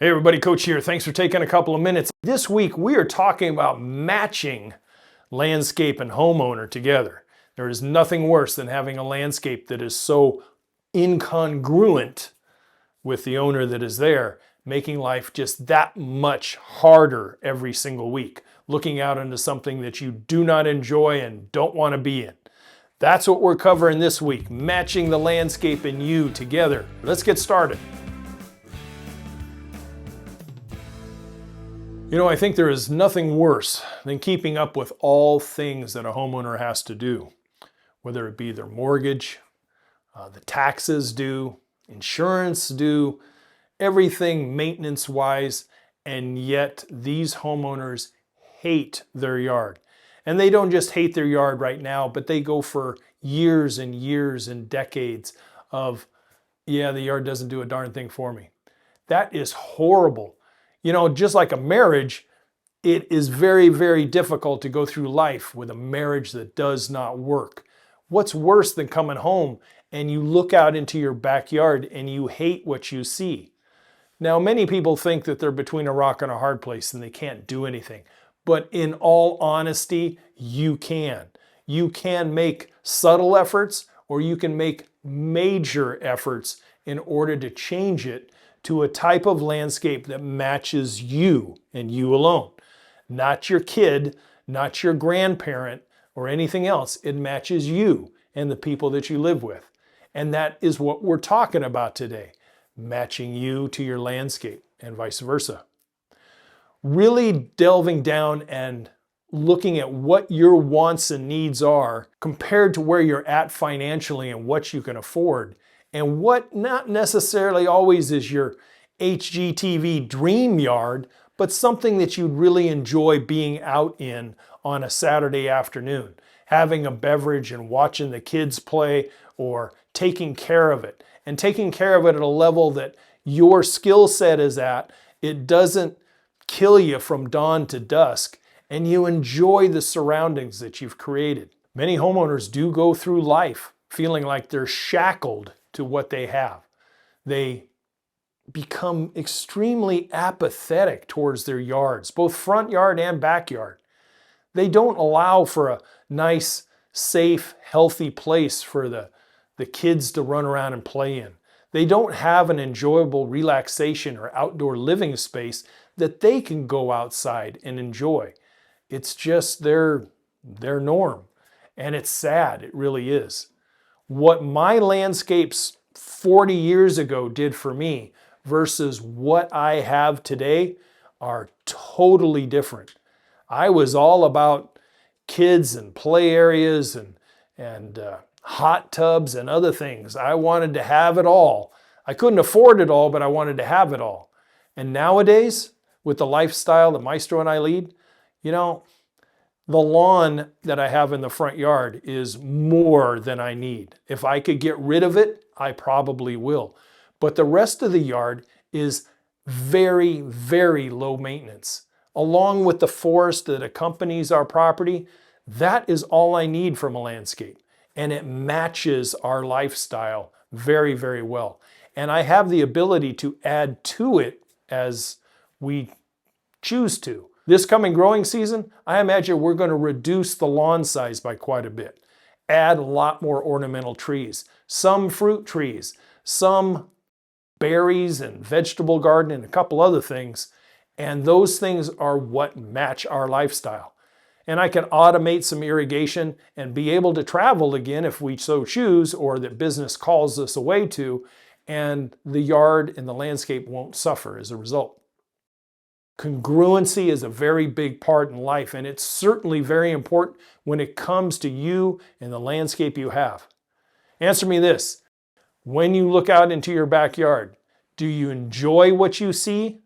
Hey everybody, Coach here. Thanks for taking a couple of minutes. This week we are talking about matching landscape and homeowner together. There is nothing worse than having a landscape that is so incongruent with the owner that is there, making life just that much harder every single week, looking out into something that you do not enjoy and don't want to be in. That's what we're covering this week, matching the landscape and you together. Let's get started. You know, I think there is nothing worse than keeping up with all things that a homeowner has to do, whether it be their mortgage, the taxes due, insurance due, everything maintenance-wise, and yet these homeowners hate their yard. And they don't just hate their yard right now, but they go for years and years and decades of, yeah, the yard doesn't do a darn thing for me. That is horrible. You know, just like a marriage, it is very, very difficult to go through life with a marriage that does not work. What's worse than coming home and you look out into your backyard and you hate what you see? Now, many people think that they're between a rock and a hard place and they can't do anything. But in all honesty, you can. You can make subtle efforts or you can make major efforts in order to change it to a type of landscape that matches you and you alone. Not your kid, not your grandparent or anything else. It matches you and the people that you live with. And that is what we're talking about today, matching you to your landscape and vice versa. Really delving down and looking at what your wants and needs are compared to where you're at financially and what you can afford, and what not necessarily always is your HGTV dream yard, but something that you'd really enjoy being out in on a Saturday afternoon, having a beverage and watching the kids play, or taking care of it, and taking care of it at a level that your skill set is at. It doesn't kill you from dawn to dusk, and you enjoy the surroundings that you've created. Many homeowners do go through life feeling like they're shackled to what they have. They become extremely apathetic towards their yards, both front yard and backyard. They don't allow for a nice, safe, healthy place for the kids to run around and play in. They don't have an enjoyable relaxation or outdoor living space that they can go outside and enjoy. It's just their norm. And it's sad, it really is. What my landscapes 40 years ago did for me versus what I have today are totally different. I was all about kids and play areas and hot tubs and other things. I wanted to have it all. I couldn't afford it all, but I wanted to have it all. And nowadays, with the lifestyle that Maestro and I lead, you know, the lawn that I have in the front yard is more than I need. If I could get rid of it, I probably will. But the rest of the yard is very, very low maintenance. Along with the forest that accompanies our property, that is all I need from a landscape. And it matches our lifestyle very, very well. And I have the ability to add to it as we choose to. This coming growing season, I imagine we're going to reduce the lawn size by quite a bit. Add a lot more ornamental trees, some fruit trees, some berries and vegetable garden and a couple other things. And those things are what match our lifestyle. And I can automate some irrigation and be able to travel again if we so choose, or that business calls us away to, and the yard and the landscape won't suffer as a result. Congruency is a very big part in life, and it's certainly very important when it comes to you and the landscape you have. Answer me this. When you look out into your backyard, do you enjoy what you see,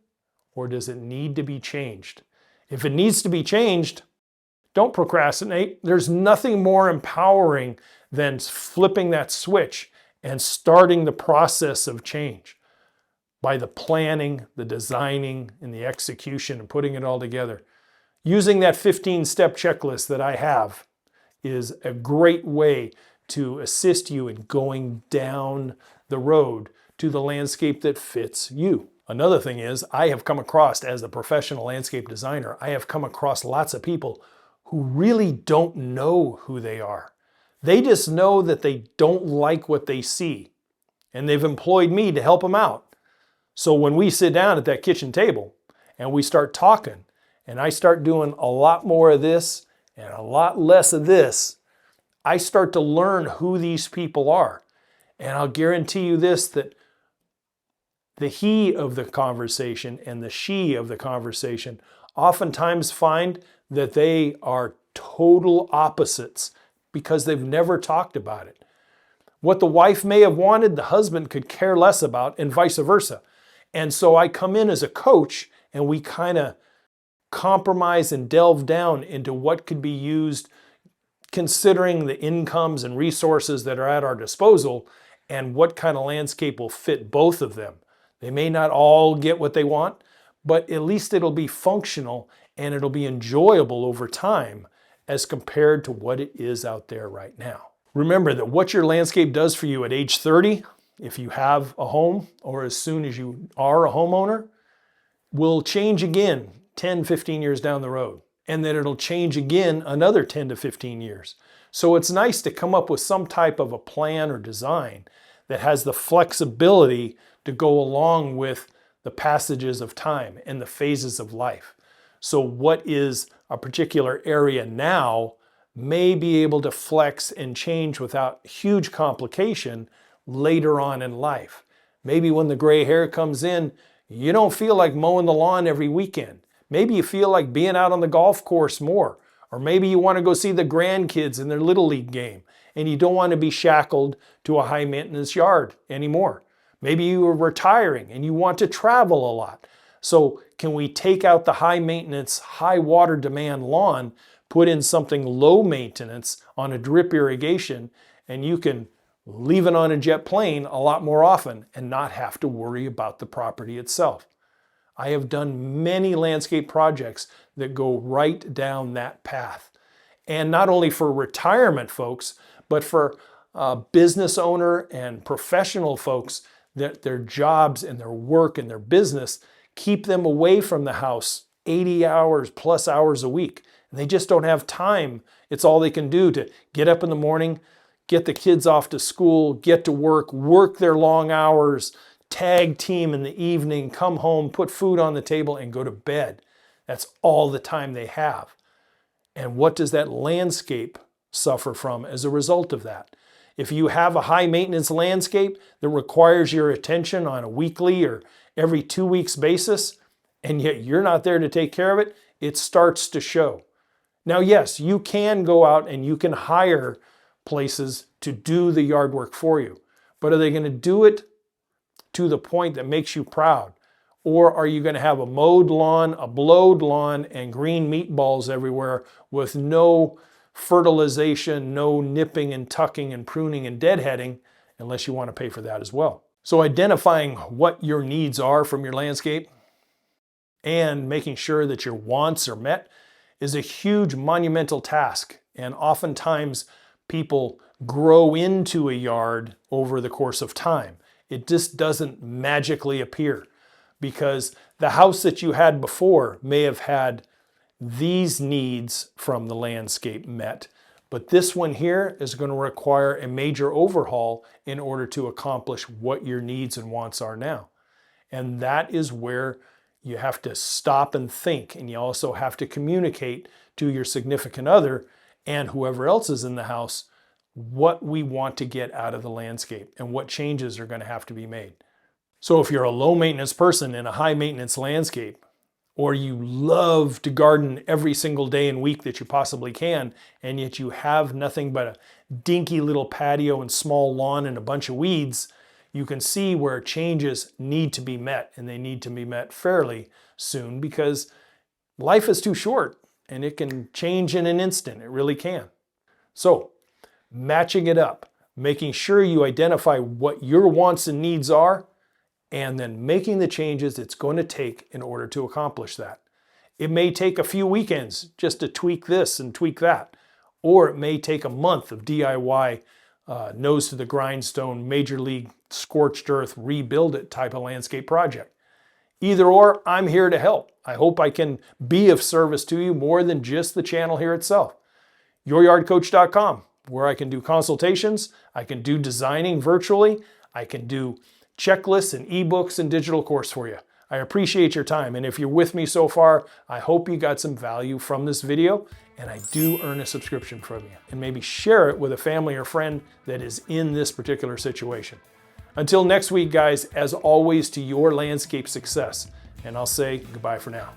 or does it need to be changed? If it needs to be changed, don't procrastinate. There's nothing more empowering than flipping that switch and starting the process of change. By the planning, the designing, and the execution and putting it all together. Using that 15-step checklist that I have is a great way to assist you in going down the road to the landscape that fits you. Another thing is, I have come across, as a professional landscape designer, I have come across lots of people who really don't know who they are. They just know that they don't like what they see, and they've employed me to help them out. So when we sit down at that kitchen table and we start talking, and I start doing a lot more of this and a lot less of this, I start to learn who these people are. And I'll guarantee you this, that the he of the conversation and the she of the conversation oftentimes find that they are total opposites because they've never talked about it. What the wife may have wanted, the husband could care less about, and vice versa. And so I come in as a coach and we kind of compromise and delve down into what could be used considering the incomes and resources that are at our disposal and what kind of landscape will fit both of them. They may not all get what they want, but at least it'll be functional and it'll be enjoyable over time as compared to what it is out there right now. Remember that what your landscape does for you at age 30, if you have a home, or as soon as you are a homeowner, will change again 10, 15 years down the road. And then it'll change again another 10 to 15 years. So it's nice to come up with some type of a plan or design that has the flexibility to go along with the passages of time and the phases of life. So what is a particular area now may be able to flex and change without huge complication later on in life. Maybe when the gray hair comes in, you don't feel like mowing the lawn every weekend. Maybe you feel like being out on the golf course more. Or maybe you want to go see the grandkids in their Little League game and you don't want to be shackled to a high maintenance yard anymore. Maybe you are retiring and you want to travel a lot. So can we take out the high maintenance, high water demand lawn, put in something low maintenance on a drip irrigation, and you can leave it on a jet plane a lot more often and not have to worry about the property itself. I have done many landscape projects that go right down that path. And not only for retirement folks, but for business owner and professional folks that their jobs and their work and their business keep them away from the house 80 hours plus hours a week. And they just don't have time. It's all they can do to get up in the morning, get the kids off to school, get to work their long hours, tag team in the evening, come home, put food on the table, and go to bed. That's all the time they have. And what does that landscape suffer from as a result of that? If you have a high maintenance landscape that requires your attention on a weekly or every 2 weeks basis, and yet you're not there to take care of it, it starts to show. Now, yes, you can go out and you can hire places to do the yard work for you, but are they going to do it to the point that makes you proud? Or are you going to have a mowed lawn, a blowed lawn, and green meatballs everywhere with no fertilization, no nipping and tucking and pruning and deadheading, unless you want to pay for that as well? So identifying what your needs are from your landscape and making sure that your wants are met is a huge monumental task. And oftentimes people grow into a yard over the course of time. It just doesn't magically appear, because the house that you had before may have had these needs from the landscape met, but this one here is going to require a major overhaul in order to accomplish what your needs and wants are now. And that is where you have to stop and think, and you also have to communicate to your significant other and whoever else is in the house what we want to get out of the landscape and what changes are going to have to be made. So if you're a low maintenance person in a high maintenance landscape, or you love to garden every single day and week that you possibly can, and yet you have nothing but a dinky little patio and small lawn and a bunch of weeds, you can see where changes need to be met, and they need to be met fairly soon, because life is too short and it can change in an instant. It really can. So matching it up, making sure you identify what your wants and needs are, and then making the changes it's going to take in order to accomplish that. It may take a few weekends just to tweak this and tweak that, or it may take a month of DIY, nose to the grindstone, major league, scorched earth, rebuild it type of landscape project. Either or, I'm here to help. I hope I can be of service to you more than just the channel here itself. youryardcoach.com, where I can do consultations, I can do designing virtually, I can do checklists and ebooks and digital course for you. I appreciate your time, and if you're with me so far, I hope you got some value from this video, and I do earn a subscription from you. And maybe share it with a family or friend that is in this particular situation. Until next week, guys, as always, to your landscape success. And I'll say goodbye for now.